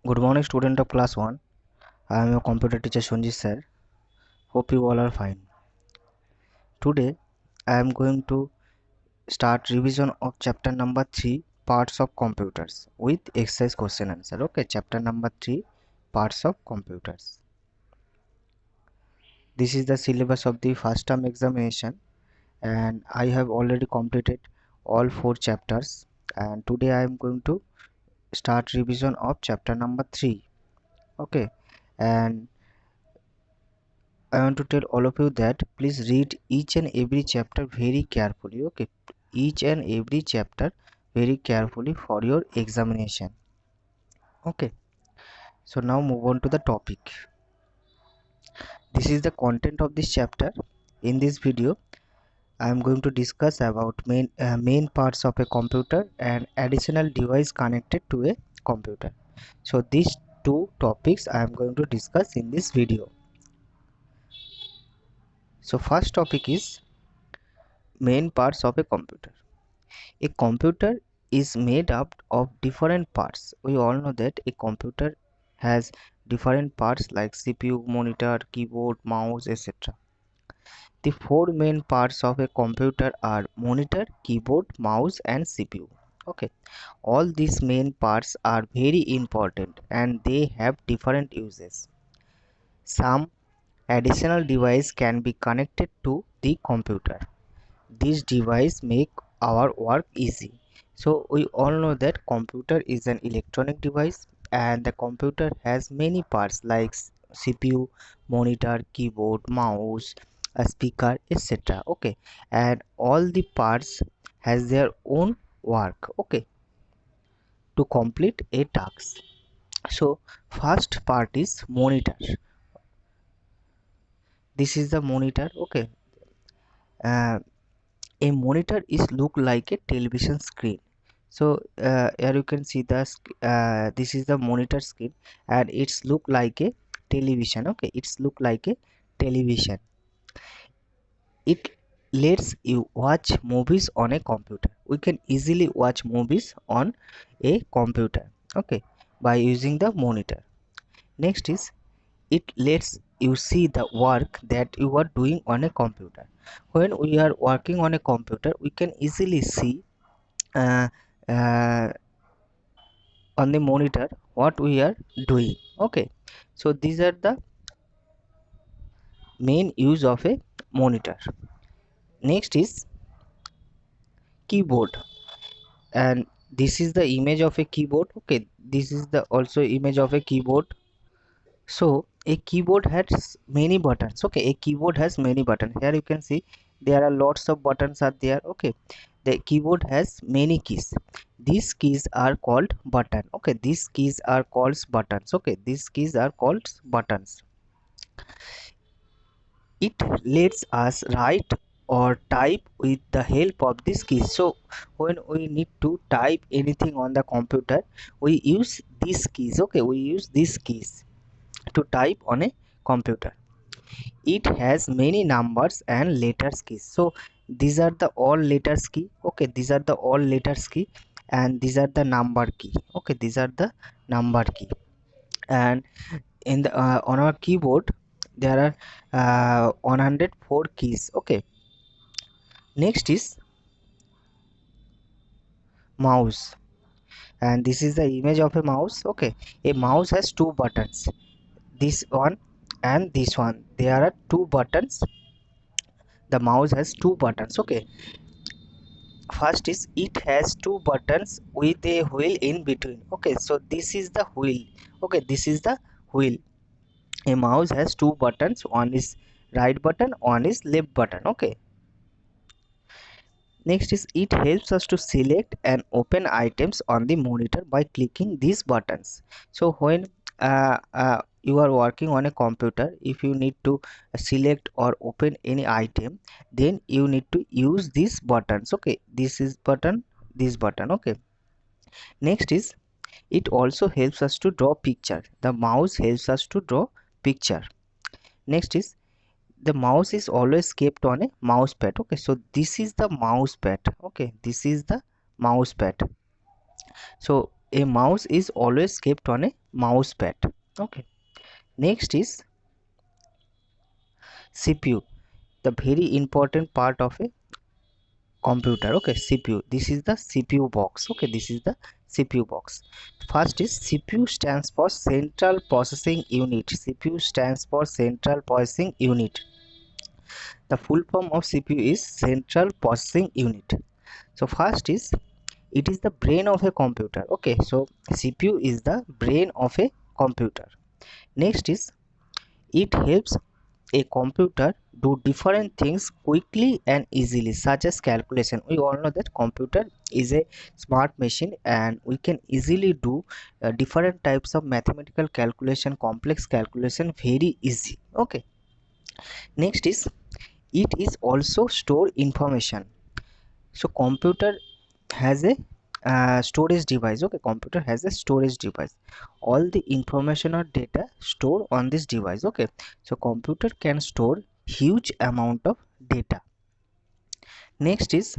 Good morning, student of class 1. I am your computer teacher Sonji sir. Hope you all are fine. Today I am going to start revision of chapter number 3 parts of computers with exercise question answer. Okay, chapter number 3 parts of computers. This is the syllabus of the first term examination and I have already completed all 4 chapters, and today I am going to start revision of chapter number 3. Okay, and I want to tell all of you that please read each and every chapter very carefully. Okay, each and every chapter very carefully for your examination. Okay, so now move on to the topic. This is the content of this chapter. In this video I am going to discuss about main parts of a computer and additional device connected to a computer. So these two topics I am going to discuss in this video. So first topic is main parts of a computer. A computer is made up of different parts. We all know that a computer has different parts like CPU, monitor, keyboard, mouse, etc. The four main parts of a computer are monitor, keyboard, mouse and CPU. Okay, all these main parts are very important and they have different uses. Some additional device can be connected to the computer. This device make our work easy. So we all know that computer is an electronic device and the computer has many parts like CPU, monitor, keyboard, mouse, a speaker, etc. Okay, and all the parts has their own work, okay, to complete a task. So first part is monitor. This is the monitor. Okay, uh, a monitor is look like a television screen. So here you can see this is the monitor screen and it's look like a television. Okay, it's look like a television. It lets you watch movies on a computer. We can easily watch movies on a computer, okay, by using the monitor. Next is it lets you see the work that you are doing on a computer. When we are working on a computer we can easily see uh, uh, on the monitor what we are doing. Okay, so these are the main use of a monitor. Next is keyboard, and this is the image of a keyboard. Okay, this is the also image of a keyboard. So a keyboard has many buttons. Okay, a keyboard has many buttons. Here you can see there are lots of buttons are there. Okay, the keyboard has many keys. These keys are called button. Okay, these keys are called buttons. Okay, these keys are called buttons. It lets us write or type with the help of these keys. So when we need to type anything on the computer we use these keys. Okay, we use these keys to type on a computer. It has many numbers and letters keys. So these are the all letters key. Okay, these are the all letters key and these are the number key. Okay, these are the number key. And in the on our keyboard there are 104 keys. Okay, next is mouse, and this is the image of a mouse. Okay, a mouse has two buttons, this one and this one. There are two buttons. The mouse has two buttons. Okay, first is it has two buttons with a wheel in between. Okay, so this is the wheel. Okay, this is the wheel. A mouse has two buttons, one is right button, one is left button. Okay, next is it helps us to select and open items on the monitor by clicking these buttons. So when you are working on a computer, if you need to select or open any item, then you need to use these buttons. Okay, this is button, this button. Okay, next is it also helps us to draw picture. The mouse helps us to draw picture. Next is the mouse is always kept on a mouse pad. Okay, so this is the mouse pad. Okay, this is the mouse pad. So A mouse is always kept on a mouse pad. Okay. Next is CPU, the very important part of a computer. Okay, CPU, this is the CPU box. Okay, this is the CPU box. First is CPU stands for central processing unit. CPU stands for central processing unit. The full form of CPU is central processing unit. So first is, it is the brain of a computer. Okay, so CPU is the brain of a computer. Next is, it helps a computer do different things quickly and easily, such as calculation. We all know that computer is a smart machine and we can easily do different types of mathematical calculation, complex calculation very easy. Okay. Next is, it is also store information. So computer has a storage device. Okay, computer has a storage device. All the information or data stored on this device. Okay, so computer can store huge amount of data. Next is,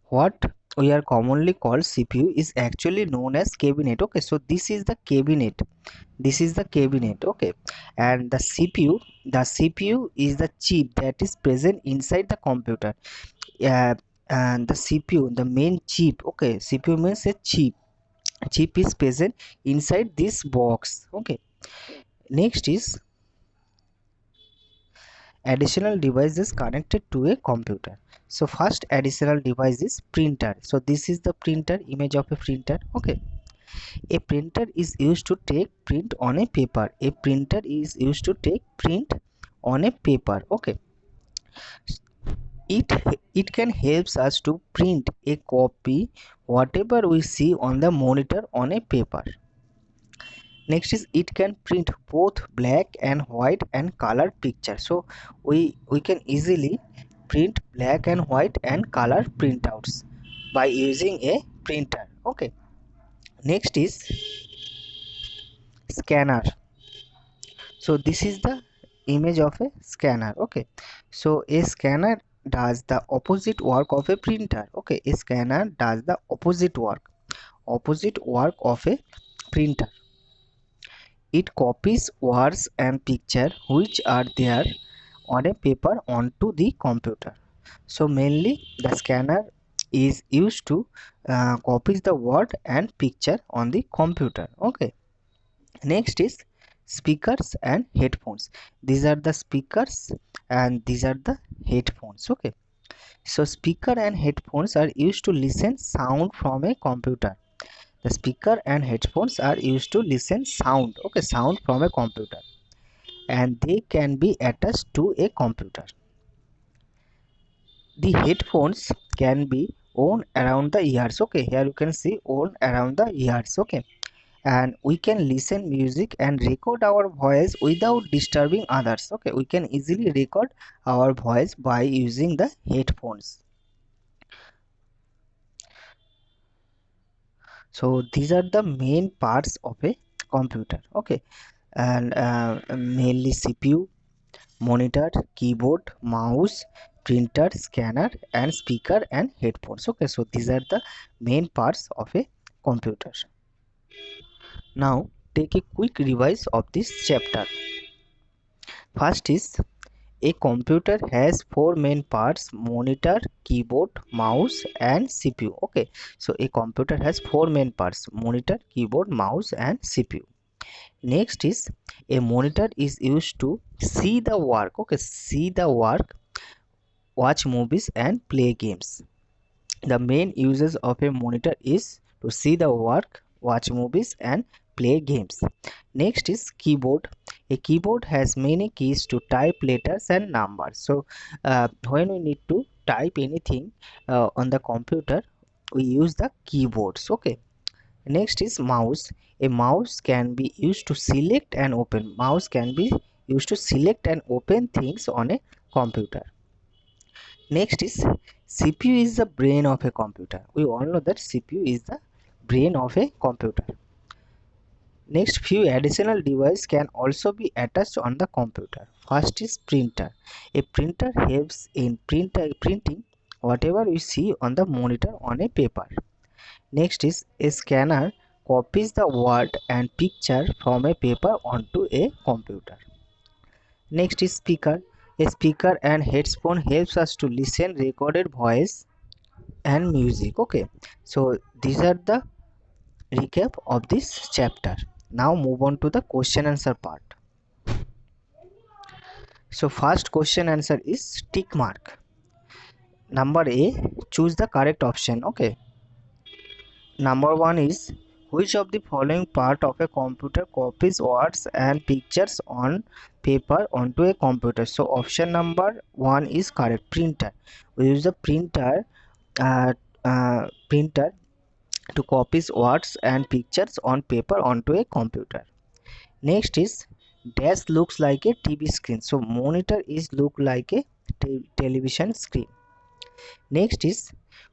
what we are commonly called CPU is actually known as cabinet. Okay, so this is the cabinet, this is the cabinet. Okay, and the CPU is the chip that is present inside the computer. uh, and the CPU, the main chip. Okay, CPU means a chip is present inside this box. Okay. Next is additional devices connected to a computer. So first additional device is printer. So this is the printer, image of a printer. Okay, a printer is used to take print on a paper. A printer is used to take print on a paper. Okay, it it can helps us to print a copy whatever we see on the monitor on a paper. Next is, it can print both black and white and color picture. So we can easily print black and white and color printouts by using a printer. Okay. Next is scanner. So this is the image of a scanner. Okay, so a scanner does the opposite work of a printer. Okay, a scanner does the opposite work of a printer. It copies words and picture which are there on a paper onto the computer. So mainly the scanner is used to copy the word and picture on the computer. Okay. Next is speakers and headphones. These are the speakers and these are the headphones. Okay, so speaker and headphones are used to listen sound from a computer. The speaker and headphones are used to listen sound. Okay, sound from a computer, and they can be attached to a computer. The headphones can be worn around the ears. Okay, here you can see worn around the ears. Okay, and we can listen music and record our voice without disturbing others. Okay, we can easily record our voice by using the headphones. So these are the main parts of a computer. Okay, and mainly CPU, monitor, keyboard, mouse, printer, scanner, and speaker and headphones. Okay, so these are the main parts of a computer. Now take a quick revise of this chapter. First is, a computer has four main parts: monitor, keyboard, mouse, and CPU. Okay, so a computer has four main parts: monitor, keyboard, mouse, and CPU. Next is, a monitor is used to see the work. Okay, see the work, watch movies, and play games. The main uses of a monitor is to see the work, watch movies, and play games. Next is keyboard. A keyboard has many keys to type letters and numbers. So when we need to type anything on the computer, we use the keyboards. Okay. Next is mouse. A mouse can be used to select and open. Mouse can be used to select and open things on a computer. Next is CPU is the brain of a computer. We all know that CPU is the brain of a computer. Next, few additional devices can also be attached on the computer. First is printer. A printer helps in printing whatever we see on the monitor on a paper. Next is a scanner copies the word and picture from a paper onto a computer. Next is speaker. A speaker and headphone helps us to listen recorded voice and music. Okay, so these are the recap of this chapter. Now move on to the question answer part. So first question answer is tick mark. Number A, choose the correct option. Okay. Number 1 is, which of the following part of a computer copies words and pictures on paper onto a computer? So option number 1 is correct. Printer. We use the uh, printer to copies words and pictures on paper onto a computer. Next is, dash looks like a TV screen. So monitor is look like a television screen. Next is,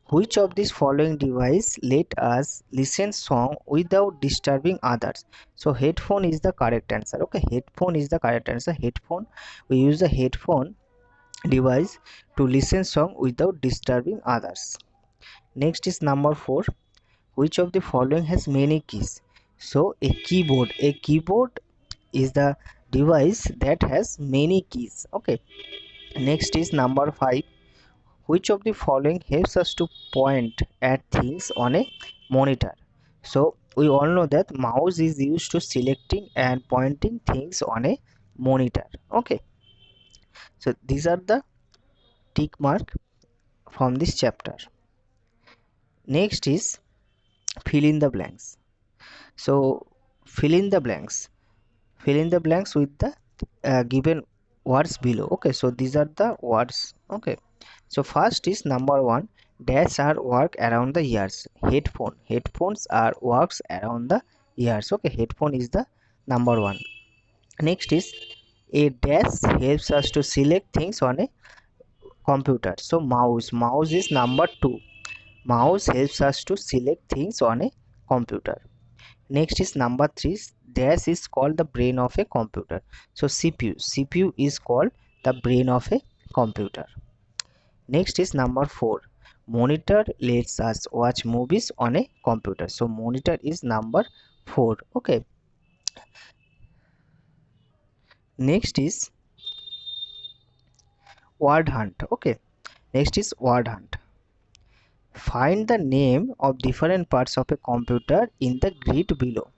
which of these following device let us listen song without disturbing others? So headphone is the correct answer. Okay, headphone is the correct answer. Headphone, we use the headphone device to listen song without disturbing others. Next is number 4, which of the following has many keys? So a keyboard is the device that has many keys. Okay. Next is number 5, which of the following helps us to point at things on a monitor? So we all know that mouse is used to selecting and pointing things on a monitor. Okay, so these are the tick mark from this chapter. Next is fill in the blanks. So fill in the blanks, fill in the blanks with the given words below. Okay, so these are the words. Okay, so first is number 1, dash are work around the ears. Headphones are works around the ears. Okay, headphone is the number 1. Next is, a dash helps us to select things on a computer. So mouse is number 2. Mouse helps us to select things on a computer. Next is number 3, dash is called the brain of a computer. So CPU is called the brain of a computer. Next is number 4, monitor lets us watch movies on a computer. So monitor is number 4. Okay, next is word hunt. Okay, next is word hunt. Find the name of different parts of a computer in the grid below.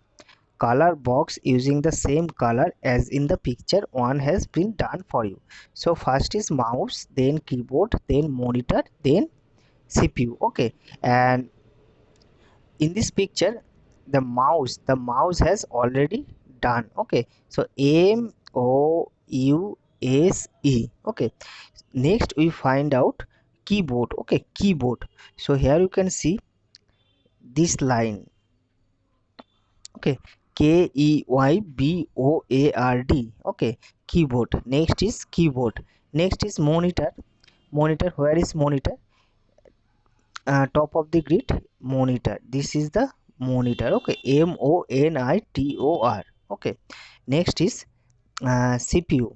Color box using the same color as in the picture one has been done for you. So first is mouse, then keyboard, then monitor, then CPU. Okay, and in this picture the mouse has already done. Okay, so MOUSE. Okay, next we find out keyboard. Okay, keyboard. So here you can see this line. Okay, KEYBOARD. Okay, keyboard. Next is keyboard. Next is monitor. Monitor, where is monitor? Top of the grid, monitor. This is the monitor. Okay, MONITOR. Okay, next is CPU,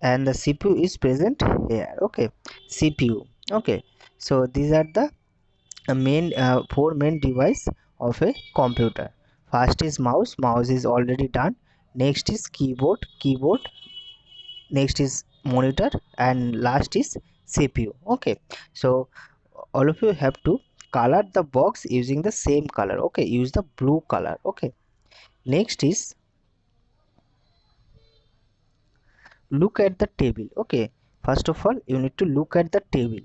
and the CPU is present here. Okay, CPU. Okay, so these are the main 4 main device of a computer. First is mouse is already done. Next is keyboard. Next is monitor, and last is CPU. Okay, so all of you have to color the box using the same color. Okay, use the blue color. Okay, next is look at the table. Okay, first of all you need to look at the table.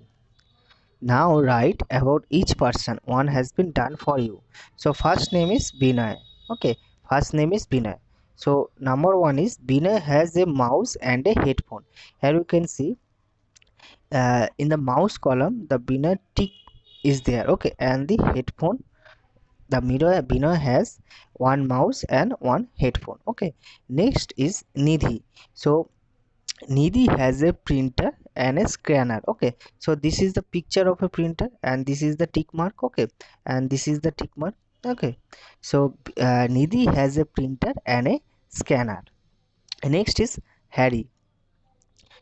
Now write about each person one has been done for you. So first name is Binay. Okay, first name is Binay. So number 1 is Binay has a mouse and a headphone. Here you can see in the mouse column the Binay tick is there. Okay, and the headphone, the Binay has one mouse and one headphone. Okay, next is Nidhi. So Nidhi has a printer and a scanner. Okay, so this is the picture of a printer and this is the tick mark. Okay, and this is the tick mark. Okay, so Nidhi has a printer and a scanner. Next is Harry.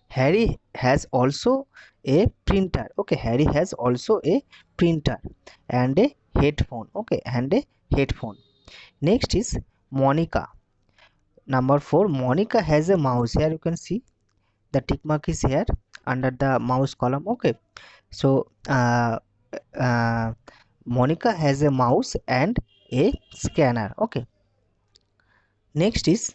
Harry has also a printer. Okay, Harry has also a printer and a headphone. Okay, and a headphone. Next is Monica. Number 4, Monica has a mouse. Here you can see the tick mark is here under the mouse column. Okay, so uh, Monica has a mouse and a scanner. Okay, next is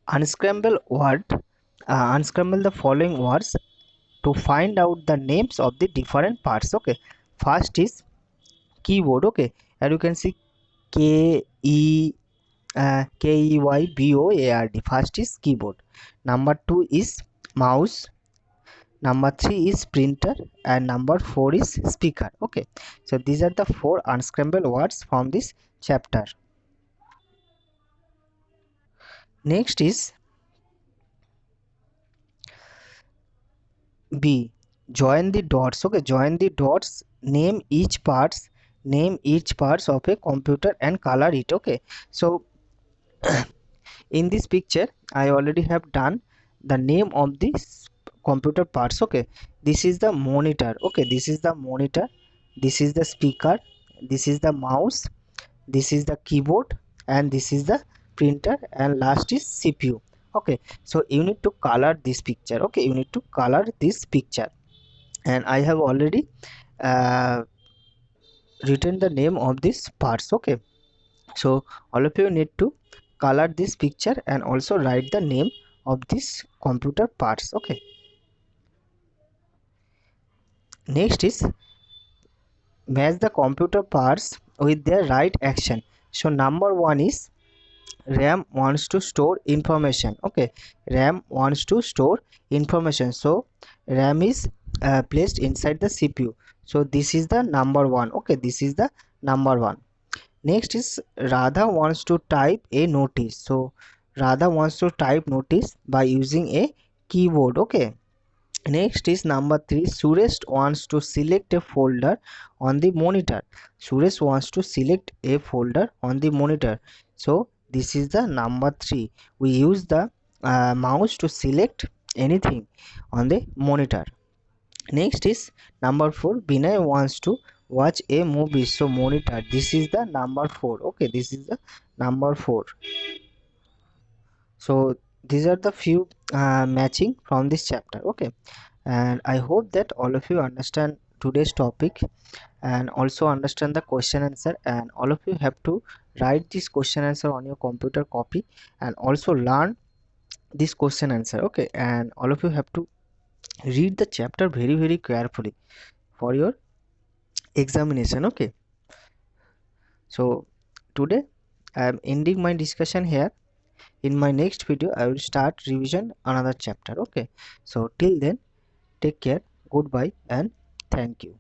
unscramble word. Unscramble the following words to find out the names of the different parts. Okay, first is keyboard. Okay, and you can see KEYBOARD. First is keyboard. Number 2 is mouse. Number 3 is printer, and number 4 is speaker. Okay, so these are the 4 unscramble words from this chapter. Next is B, join the dots. Okay, join the dots, name each parts of a computer and color it. Okay, so in this picture I already have done the name of this computer parts. Okay, this is the monitor. Okay, this is the monitor, this is the speaker, this is the mouse, this is the keyboard, and this is the printer, and last is CPU. Okay, so you need to color this picture. Okay, you need to color this picture, and I have already uh, written the name of these parts. Okay, so all of you need to color this picture and also write the name of this computer parts. Okay, next is match the computer parts with their right action. So number 1 is RAM wants to store information. Okay, RAM wants to store information, so RAM is placed inside the CPU. So this is the number 1. Okay, this is the number 1. Next is Radha wants to type a notice. So Radha wants to type notice by using a keyboard. Okay, next is number 3, Suresh wants to select a folder on the monitor. Suresh wants to select a folder on the monitor, so this is the number 3. We use the mouse to select anything on the monitor. Next is number 4, Binay wants to watch a movie, so monitor, this is the number 4. Okay, this is the number 4. So these are the few matching from this chapter. Okay, and I hope that all of you understand today's topic and also understand the question answer, and all of you have to write this question answer on your computer copy and also learn this question answer. Okay, and all of you have to read the chapter very carefully for your examination. Okay, so today I am ending my discussion here. In my next video I will start revision another chapter. Okay, so till then, take care, goodbye, and thank you.